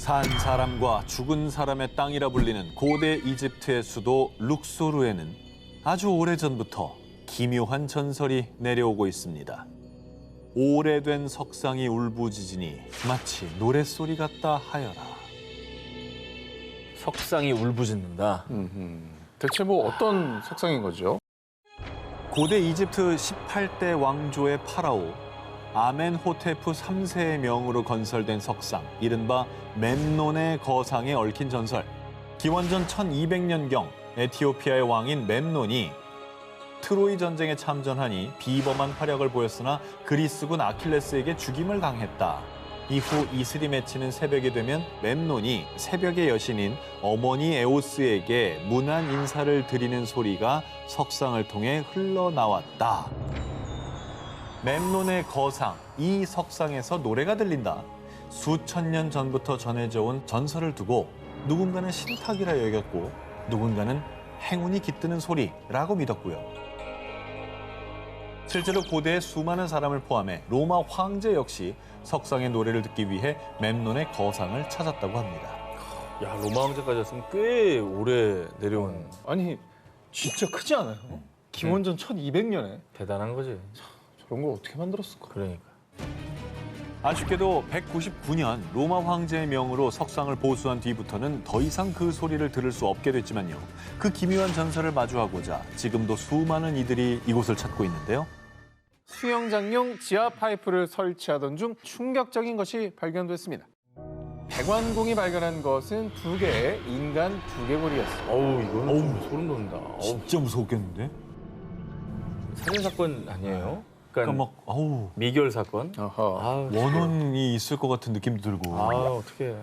산 사람과 죽은 사람의 땅이라 불리는 고대 이집트의 수도 룩소르에는 아주 오래전부터 기묘한 전설이 내려오고 있습니다. 오래된 석상이 울부짖으니 마치 노랫소리 같다 하여라. 석상이 울부짖는다. 대체 뭐 어떤 석상인 거죠? 고대 이집트 18대 왕조의 파라오 아멘호테프 3세의 명으로 건설된 석상, 이른바 멤논의 거상에 얽힌 전설. 기원전 1200년경 에티오피아의 왕인 멤논이 트로이 전쟁에 참전하니 비범한 활약을 보였으나 그리스군 아킬레스에게 죽임을 당했다. 이후 이슬이 맺히는 새벽이 되면 멤논이 새벽의 여신인 어머니 에오스에게 문안 인사를 드리는 소리가 석상을 통해 흘러나왔다. 멤논의 거상, 이 석상에서 노래가 들린다. 수천 년 전부터 전해져 온 전설을 두고 누군가는 신탁이라 여겼고 누군가는 행운이 깃드는 소리라고 믿었고요. 실제로 고대의 수많은 사람을 포함해 로마 황제 역시 석상의 노래를 듣기 위해 멤논의 거상을 찾았다고 합니다. 야, 로마 왕제까지 왔으면 꽤 오래 내려온 아니 진짜 크지 않아요? 기원전 1200년에 대단한 거지. 저런 걸 어떻게 만들었을까? 그러니까. 아쉽게도 199년 로마 황제의 명으로 석상을 보수한 뒤부터는 더 이상 그 소리를 들을 수 없게 됐지만요. 그 기묘한 전설을 마주하고자 지금도 수많은 이들이 이곳을 찾고 있는데요. 수영장용 지하 파이프를 설치하던 중 충격적인 것이 발견됐습니다. 백완공이 발견한 것은 두 개의 인간 두개골이었습니다. 어우, 이거는 좀 소름 돋는다. 어우, 진짜 무서웠겠는데? 살인 사건 아니에요? 그러니까 그러니까 막 아우 미결 사건. 어허. 아우, 원혼이 있을 것 같은 느낌도 들고. 어떡해.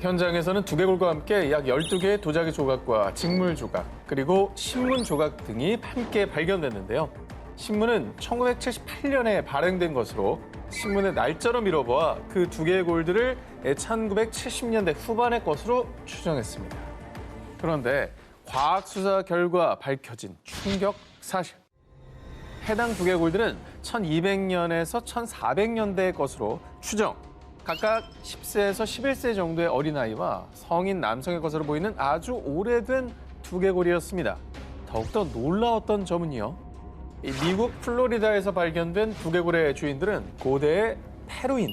현장에서는 두개골과 함께 약 12개의 도자기 조각과 직물 조각, 그리고 신문 조각 등이 함께 발견됐는데요. 신문은 1978년에 발행된 것으로 신문의 날짜로 미뤄보아 그 두개골들을 1970년대 후반의 것으로 추정했습니다. 그런데 과학 수사 결과 밝혀진 충격 사실. 해당 두개골들은 1200년에서 1400년대의 것으로 추정. 각각 10세에서 11세 정도의 어린아이와 성인 남성의 것으로 보이는 아주 오래된 두개골이었습니다. 더욱더 놀라웠던 점은요. 이 미국 플로리다에서 발견된 두개골의 주인들은 고대의 페루인.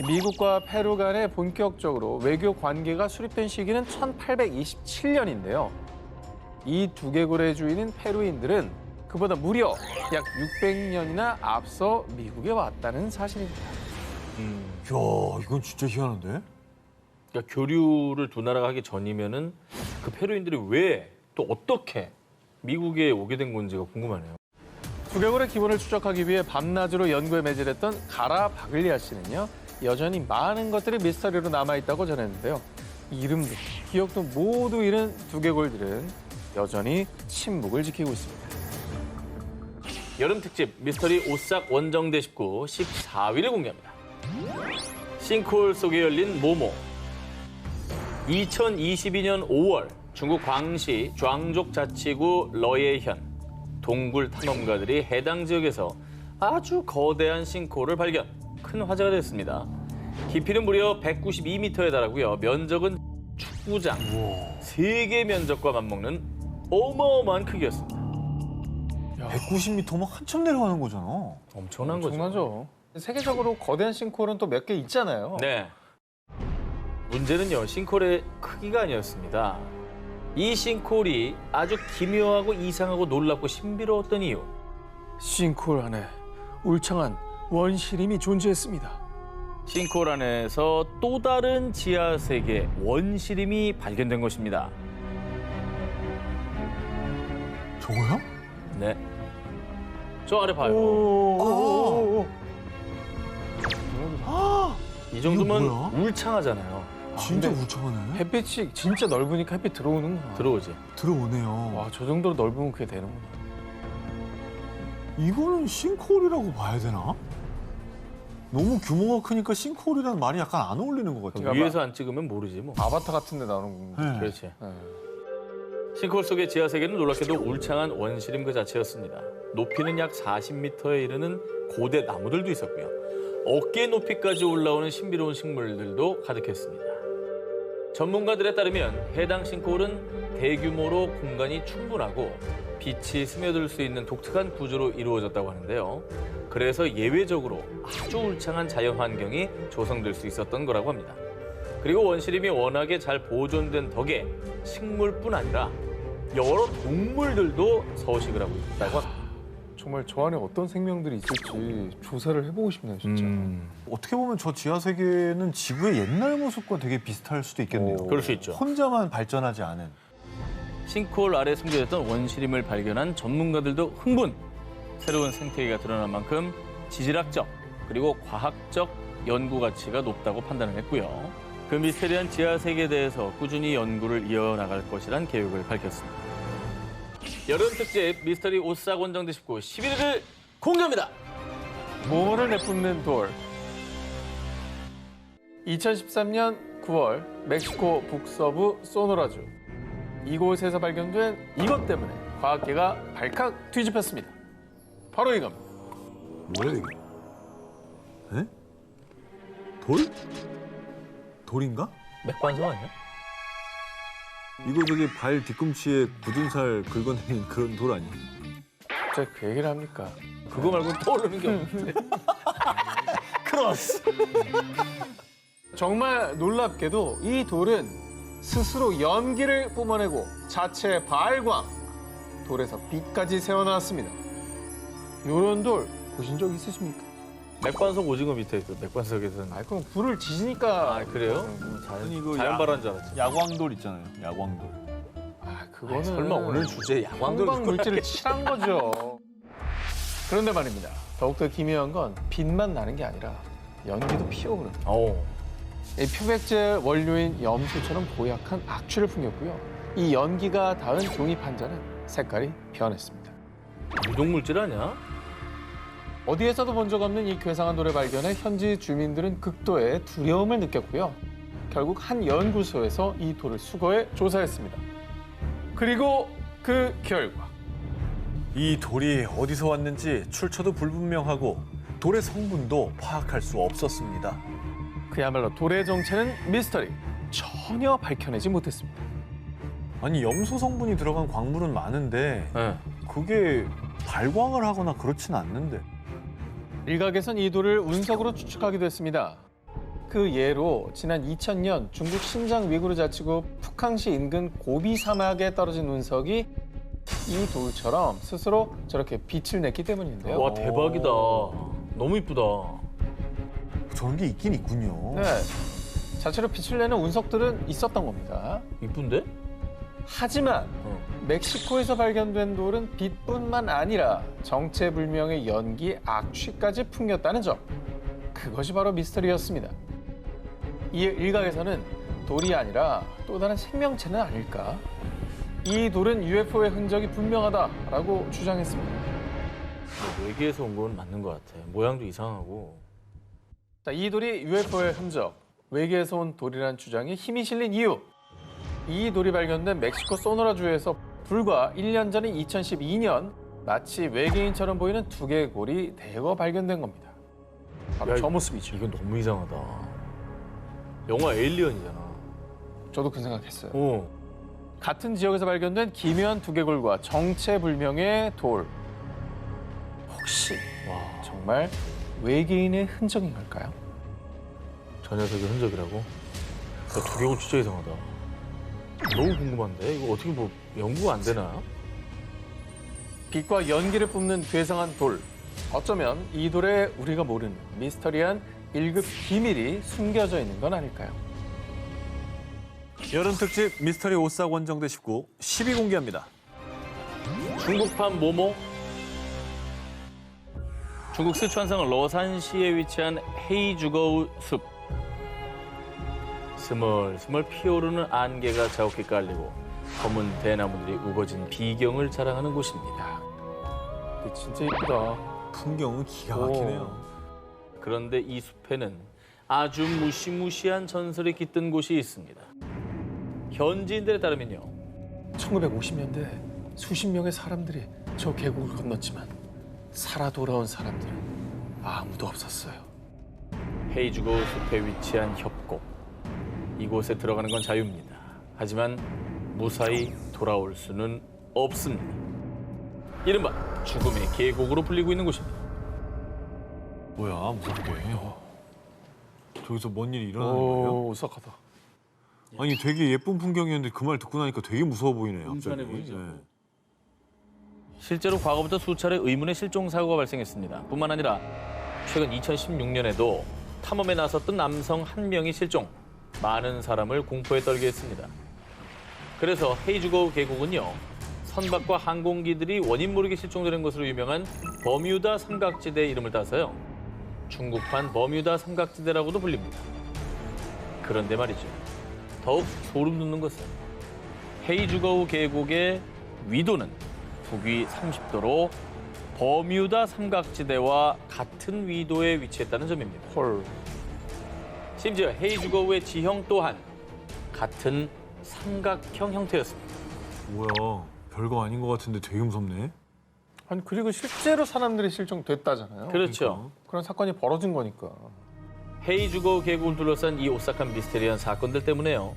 미국과 페루 간에 본격적으로 외교 관계가 수립된 시기는 1827년인데요. 이 두개골의 주인인 페루인들은 그보다 무려 약 600년이나 앞서 미국에 왔다는 사실입니다. 이야, 이건 진짜 희한한데? 그러니까 교류를 두 나라가 하기 전이면은 그 페루인들이 왜 또 어떻게 미국에 오게 된 건지가 궁금하네요. 두개골의 기본을 추적하기 위해 밤낮으로 연구에 매진했던 가라 바글리아 씨는요. 여전히 많은 것들이 미스터리로 남아있다고 전했는데요. 이름도 기억도 모두 잃은 두개골들은 여전히 침묵을 지키고 있습니다. 여름 특집 미스터리 오싹 원정대 19 14위를 공개합니다. 싱크홀 속에 열린 모모. 2022년 5월 중국 광시 좌ang족 자치구 러예현 동굴 탐험가들이 해당 지역에서 아주 거대한 싱크홀을 발견. 큰 화제가 됐습니다. 깊이는 무려 192m에 달하고요. 면적은 축구장 3개 면적과 맞먹는 어마어마한 크기였습니다. 190m 막 한참 내려가는 거잖아. 엄청난 거죠. 엄청나죠. 세계적으로 거대한 싱크홀은 또 몇 개 있잖아요. 네. 문제는요, 싱크홀의 크기가 아니었습니다. 이 싱크홀이 아주 기묘하고 이상하고 놀랍고 신비로웠던 이유. 싱크홀 안에 울창한 원시림이 존재했습니다. 싱크홀 안에서 또 다른 지하 세계 원시림이 발견된 것입니다. 저거야? 네. 저 아래 봐요. 이 정도면 이거 뭐야? 울창하잖아요. 진짜 근데 울창하네. 햇빛이 진짜 넓으니까 햇빛 들어오는구나. 들어오지. 들어오네요. 와, 저 정도로 넓으면 그게 되는구나. 이거는 싱크홀이라고 봐야 되나? 너무 규모가 크니까 싱크홀이라는 말이 약간 안 어울리는 것 같아요. 그러니까 위에서 안 찍으면 모르지 뭐. 아바타 같은 데 나오는 건데. 네. 그렇지. 네. 싱크홀 속의 지하 세계는 놀랍게도 울창한 원시림 그 자체였습니다. 높이는 약 40m에 이르는 고대 나무들도 있었고요. 어깨 높이까지 올라오는 신비로운 식물들도 가득했습니다. 전문가들에 따르면 해당 싱크홀은 대규모로 공간이 충분하고 빛이 스며들 수 있는 독특한 구조로 이루어졌다고 하는데요. 그래서 예외적으로 아주 울창한 자연 환경이 조성될 수 있었던 거라고 합니다. 그리고 원시림이 워낙에 잘 보존된 덕에 식물뿐 아니라 여러 동물들도 서식을 하고 있다고 합니다. 정말 저 안에 어떤 생명들이 있을지 조사를 해보고 싶네요, 진짜. 어떻게 보면 저 지하 세계는 지구의 옛날 모습과 되게 비슷할 수도 있겠네요. 그럴 수 있죠. 혼자만 발전하지 않은. 싱크홀 아래 숨겨졌던 원시림을 발견한 전문가들도 흥분! 새로운 생태계가 드러난 만큼 지질학적 그리고 과학적 연구 가치가 높다고 판단을 했고요. 그 미스테리한 지하 세계에 대해서 꾸준히 연구를 이어나갈 것이란 계획을 밝혔습니다. 여름 특집 미스터리 오싹 원정대 19 11회를 공개합니다. 모모를 내뿜는 돌. 2013년 9월 멕시코 북서부 소노라주. 이곳에서 발견된 이것 때문에 과학계가 발칵 뒤집혔습니다. 바로 이겁니다. 뭐야 이게? 에? 돌? 돌인가? 맥반석 아니야? 이거 저기 발 뒤꿈치에 굳은 살 긁어내는 그런 돌 아니에요? 갑자기 그 얘기를 합니까? 그거 말고 떠오르는 게 없는데. 크로스! 정말 놀랍게도 이 돌은 스스로 연기를 뿜어내고 자체 발광, 돌에서 빛까지 새어나왔습니다. 이런 돌 보신 적 있으십니까? 맥반석 오징어 밑에 있어. 맥반석에서는. 아, 그럼 불을 지지니까. 아, 그래요? 아니 이거 자연 발화인 줄 알았지. 야광돌 있잖아요. 야광돌. 그거는 설마 오늘 주제 야광돌 황광 물질을 칠한 거죠. 그런데 말입니다. 더욱더 기묘한 건 빛만 나는 게 아니라 연기도 피어오릅니다. 이 표백제 원료인 염소처럼 고약한 악취를 풍겼고요. 이 연기가 닿은 종이 판자는 색깔이 변했습니다. 유독물질 아니야? 어디에서도 본 적 없는 이 괴상한 돌을 발견해 현지 주민들은 극도의 두려움을 느꼈고요. 결국 한 연구소에서 이 돌을 수거해 조사했습니다. 그리고 그 결과 이 돌이 어디서 왔는지 출처도 불분명하고 돌의 성분도 파악할 수 없었습니다. 그야말로 돌의 정체는 미스터리. 전혀 밝혀내지 못했습니다. 아니 염소 성분이 들어간 광물은 많은데 네. 그게 발광을 하거나 그렇진 않는데. 일각에선 이 돌을 운석으로 추측하기도 했습니다. 그 예로 지난 2000년 중국 신장 위구르 자치구 푸캉시 인근 고비 사막에 떨어진 운석이 이 돌처럼 스스로 저렇게 빛을 냈기 때문인데요. 와, 대박이다. 너무 이쁘다. 저런 게 있긴 있군요. 네, 자체로 빛을 내는 운석들은 있었던 겁니다. 이쁜데? 하지만 멕시코에서 발견된 돌은 빛뿐만 아니라 정체불명의 연기, 악취까지 풍겼다는 점. 그것이 바로 미스터리였습니다. 이에 일각에서는 돌이 아니라 또 다른 생명체는 아닐까? 이 돌은 UFO의 흔적이 분명하다라고 주장했습니다. 외계에서 온 건 맞는 것 같아. 모양도 이상하고. 자, 이 돌이 UFO의 흔적, 외계에서 온 돌이라는 주장에 힘이 실린 이유. 이 돌이 발견된 멕시코 소노라주에서 불과 1년 전인 2012년 마치 외계인처럼 보이는 두개골이 대거 발견된 겁니다. 바로 저 모습이죠. 이건 너무 이상하다. 영화 에일리언이잖아. 저도 그 생각했어요. 어. 같은 지역에서 발견된 기묘한 두개골과 정체불명의 돌. 혹시 와, 정말 외계인의 흔적인 걸까요? 저 녀석의 흔적이라고? 두개골 진짜 이상하다. 너무 궁금한데? 이거 어떻게 뭐 연구가 안 되나? 빛과 연기를 뿜는 괴상한 돌. 어쩌면 이 돌에 우리가 모르는 미스터리한 1급 비밀이 숨겨져 있는 건 아닐까요? 여름 특집 미스터리 오싹 원정대 19 10위 공개합니다. 중국판 모모? 중국 스촨성 러산시에 위치한 헤이주거우 숲. 스멀스멀 피어오르는 안개가 자욱히 깔리고 검은 대나무들이 우거진 비경을 자랑하는 곳입니다. 근데 진짜 이쁘다. 풍경은 기가 막히네요. 그런데 이 숲에는 아주 무시무시한 전설이 깃든 곳이 있습니다. 현지인들에 따르면요. 1950년대 수십 명의 사람들이 저 계곡을 건넜지만 살아 돌아온 사람들은 아무도 없었어요. 헤이주고 숲에 위치한 협곡. 이곳에 들어가는 건 자유입니다. 하지만 무사히 돌아올 수는 없습니다. 이른바 죽음의 계곡으로 불리고 있는 곳입니다. 뭐야, 무섭게. 저기서 뭔 일이 일어나는 거예요? 오, 오싹하다. 아니, 되게 예쁜 풍경이었는데 그 말 듣고 나니까 되게 무서워 보이네요. 음산해 갑자기. 보이죠? 네. 실제로 과거부터 수차례 의문의 실종 사고가 발생했습니다. 뿐만 아니라 최근 2016년에도 탐험에 나섰던 남성 한 명이 실종, 많은 사람을 공포에 떨게 했습니다. 그래서 헤이주거우 계곡은요, 선박과 항공기들이 원인 모르게 실종되는 것으로 유명한 버뮤다 삼각지대의 이름을 따서요, 중국판 버뮤다 삼각지대라고도 불립니다. 그런데 말이죠, 더욱 소름 돋는 것은 헤이주거우 계곡의 위도는 북위 30도로 버뮤다 삼각지대와 같은 위도에 위치했다는 점입니다. 헐. 심지어 헤이주거우의 지형 또한 같은 삼각형 형태였습니다. 뭐야, 별거 아닌 것 같은데 되게 무섭네. 아니 그리고 실제로 사람들이 실종됐다잖아요. 그렇죠. 그런 사건이 벌어진 거니까. 헤이주거우 계곡을 둘러싼 이 오싹한 미스테리한 사건들 때문에요.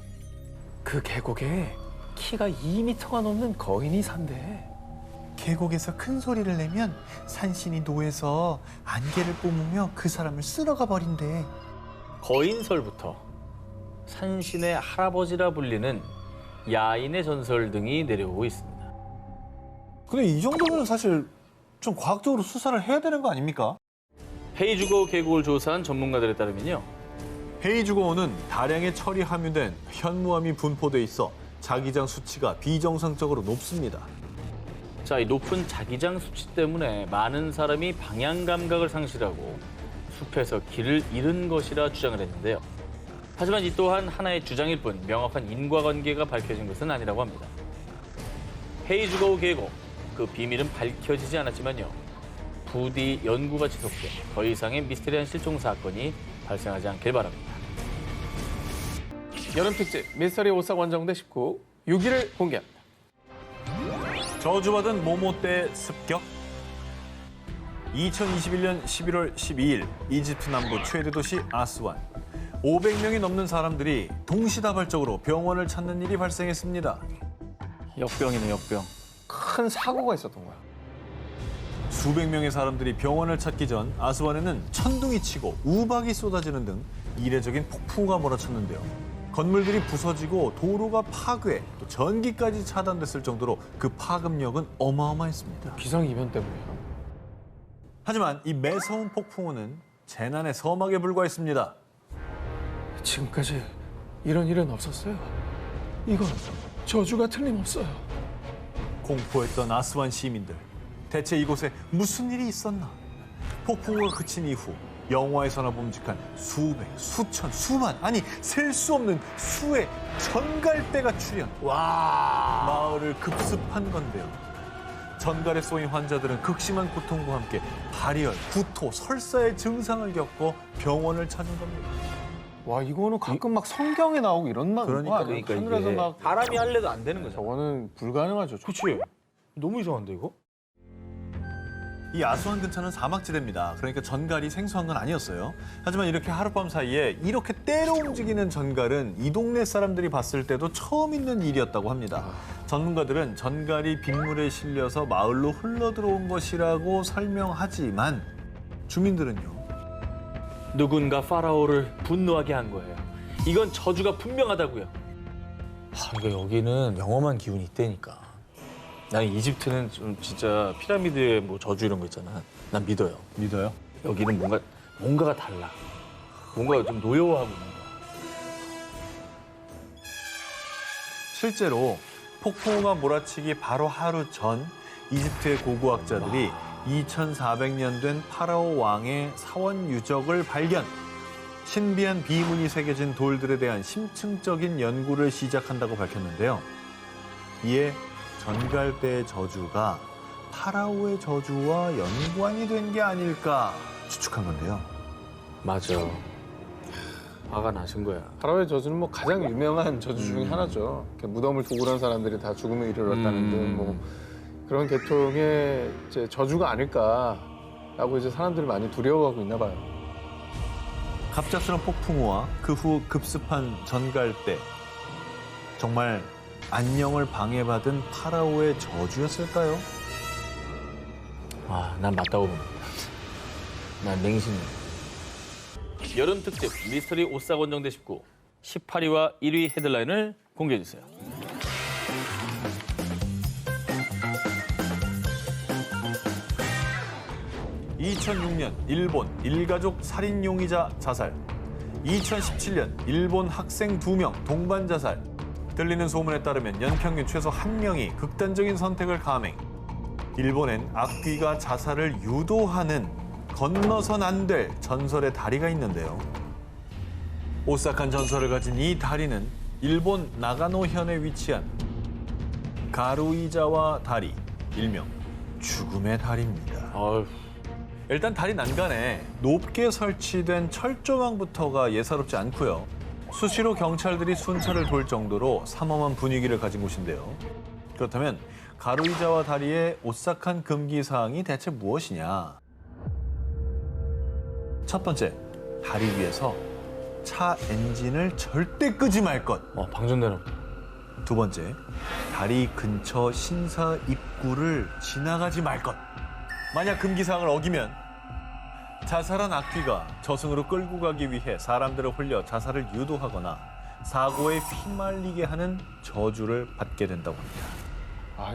그 계곡에 키가 2m가 넘는 거인이 산대. 계곡에서 큰 소리를 내면 산신이 노해서 안개를 뿜으며 그 사람을 쓸어가 버린대. 거인설부터 산신의 할아버지라 불리는 야인의 전설 등이 내려오고 있습니다. 근데 이 정도면 사실 좀 과학적으로 수사를 해야 되는 거 아닙니까? 헤이주거우 계곡을 조사한 전문가들에 따르면요, 헤이주거우는 다량의 철이 함유된 현무암이 분포돼 있어 자기장 수치가 비정상적으로 높습니다. 자, 이 높은 자기장 수치 때문에 많은 사람이 방향 감각을 상실하고 숲에서 길을 잃은 것이라 주장을 했는데요. 하지만 이 또한 하나의 주장일 뿐 명확한 인과관계가 밝혀진 것은 아니라고 합니다. 헤이주거우 계곡, 그 비밀은 밝혀지지 않았지만요, 부디 연구가 지속돼 더 이상의 미스테리한 실종 사건이 발생하지 않길 바랍니다. 여름 특집 미스터리 오싹 원정대 19 6위를 공개합니다. 저주받은 모모떼 습격. 2021년 11월 12일 이집트 남부 최대 도시 아스완. 500명이 넘는 사람들이 동시다발적으로 병원을 찾는 일이 발생했습니다. 역병이네, 역병. 큰 사고가 있었던 거야. 수백 명의 사람들이 병원을 찾기 전 아스완에는 천둥이 치고 우박이 쏟아지는 등 이례적인 폭풍우가 몰아쳤는데요. 건물들이 부서지고 도로가 파괴, 또 전기까지 차단됐을 정도로 그 파급력은 어마어마했습니다. 기상이변 때문이야. 하지만 이 매서운 폭풍우는 재난의 서막에 불과했습니다. 지금까지 이런 일은 없었어요. 이건 저주가 틀림없어요. 공포했던 아스완 시민들. 대체 이곳에 무슨 일이 있었나? 폭풍우가 그친 이후 영화에서나 봄직한 수백, 수천, 수만, 아니 셀 수 없는 수의 전갈대가 출현. 마을을 급습한 건데요. 전갈에 쏘인 환자들은 극심한 고통과 함께 발열, 구토, 설사의 증상을 겪고 병원을 찾은 겁니다. 와 이거는 가끔 막 성경에 나오고 이런 말 그러니까 하늘에서 막 사람이 할래도 안 되는 거죠. 저거는 불가능하죠. 그치? 너무 이상한데, 이거? 이 아스완 근처는 사막지대입니다. 그러니까 전갈이 생소한 건 아니었어요. 하지만 이렇게 하룻밤 사이에 이렇게 때로 움직이는 전갈은 이 동네 사람들이 봤을 때도 처음 있는 일이었다고 합니다. 전문가들은 전갈이 빗물에 실려서 마을로 흘러들어온 것이라고 설명하지만 주민들은요. 누군가 파라오를 분노하게 한 거예요. 이건 저주가 분명하다고요. 그러니까 여기는 영험한 기운이 있다니까. 나는 이집트는 좀 진짜 피라미드에 뭐 저주 이런 거 있잖아. 난 믿어요. 믿어요? 여기는 뭔가가 달라. 뭔가 좀 노여워하고 있는 거야. 실제로 폭풍우가 몰아치기 바로 하루 전 이집트의 고고학자들이 2400년 된 파라오 왕의 사원 유적을 발견. 신비한 비문이 새겨진 돌들에 대한 심층적인 연구를 시작한다고 밝혔는데요. 이에 전갈대의 저주가 파라오의 저주와 연관이 된 게 아닐까 추측한 건데요. 맞아. 화가 나신 거야. 파라오의 저주는 뭐 가장 유명한 저주 중에 하나죠. 이렇게 무덤을 두고 그런 사람들이 다 죽음에 이르렀다는 등 뭐 그런 계통의 이제 저주가 아닐까라고 이제 사람들이 많이 두려워하고 있나 봐요. 갑작스런 폭풍우와 그 후 급습한 전갈대. 정말 안녕을 방해받은 파라오의 저주였을까요? 난 맞다고 봅니다. 난 맹신해. 여름 특집 미스터리 오싹원정대 19 18위와 1위 헤드라인을 공개해 주세요. 2006년 일본 일가족 살인 용의자 자살. 2017년 일본 학생 2명 동반 자살. 들리는 소문에 따르면 연평균 최소 1명이 극단적인 선택을 감행. 일본엔 악귀가 자살을 유도하는 건너선 안 될 전설의 다리가 있는데요. 오싹한 전설을 가진 이 다리는 일본 나가노현에 위치한 가루이자와 다리, 일명 죽음의 다리입니다. 아유, 일단 다리 난간에 높게 설치된 철조망부터가 예사롭지 않고요. 수시로 경찰들이 순찰을 돌 정도로 삼엄한 분위기를 가진 곳인데요. 그렇다면 가루이자와 다리의 오싹한 금기 사항이 대체 무엇이냐? 첫 번째, 다리 위에서 차 엔진을 절대 끄지 말 것. 방전되는. 두 번째, 다리 근처 신사 입구를 지나가지 말 것. 만약 금기사항을 어기면 자살한 악귀가 저승으로 끌고 가기 위해 사람들을 홀려 자살을 유도하거나 사고에 휘말리게 하는 저주를 받게 된다고 합니다.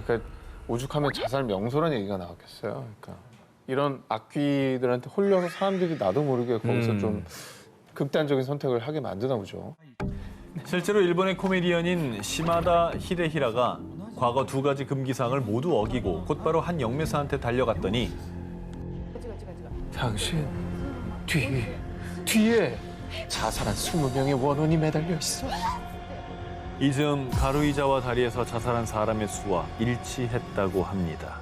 그러니까 오죽하면 자살 명소란 얘기가 나왔겠어요. 그러니까 이런 악귀들한테 홀려서 사람들이 나도 모르게 거기서 좀 극단적인 선택을 하게 만드나 보죠. 실제로 일본의 코미디언인 시마다 히데히라가 과거 2가지 금기사항을 모두 어기고 곧바로 한 영매사한테 달려갔더니 당신 뒤에 자살한 20명의 원혼이 매달려 있어. 이즈음 가루이자와 다리에서 자살한 사람의 수와 일치했다고 합니다.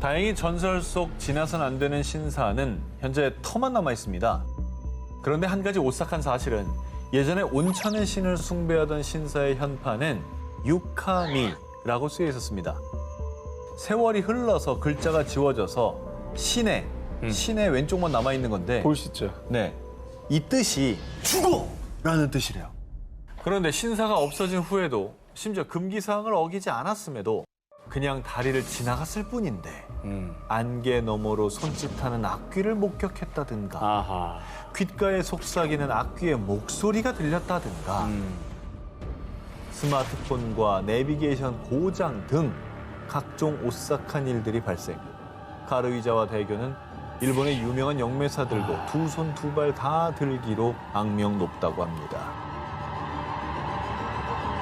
다행히 전설 속 지나선 안 되는 신사는 현재 터만 남아 있습니다. 그런데 한 가지 오싹한 사실은 예전에 온천의 신을 숭배하던 신사의 현판은 유카미라고 쓰여 있었습니다. 세월이 흘러서 글자가 지워져서 신의 왼쪽만 남아 있는 건데 볼시죠. 네, 이 뜻이 죽어라는 뜻이래요. 그런데 신사가 없어진 후에도 심지어 금기사항을 어기지 않았음에도 그냥 다리를 지나갔을 뿐인데 안개 너머로 손짓하는 악귀를 목격했다든가 아하. 귓가에 속삭이는 악귀의 목소리가 들렸다든가 스마트폰과 내비게이션 고장 등 각종 오싹한 일들이 발생. 가루이자와 대교는 일본의 유명한 영매사들도 2손 2발 다 들기로 악명 높다고 합니다.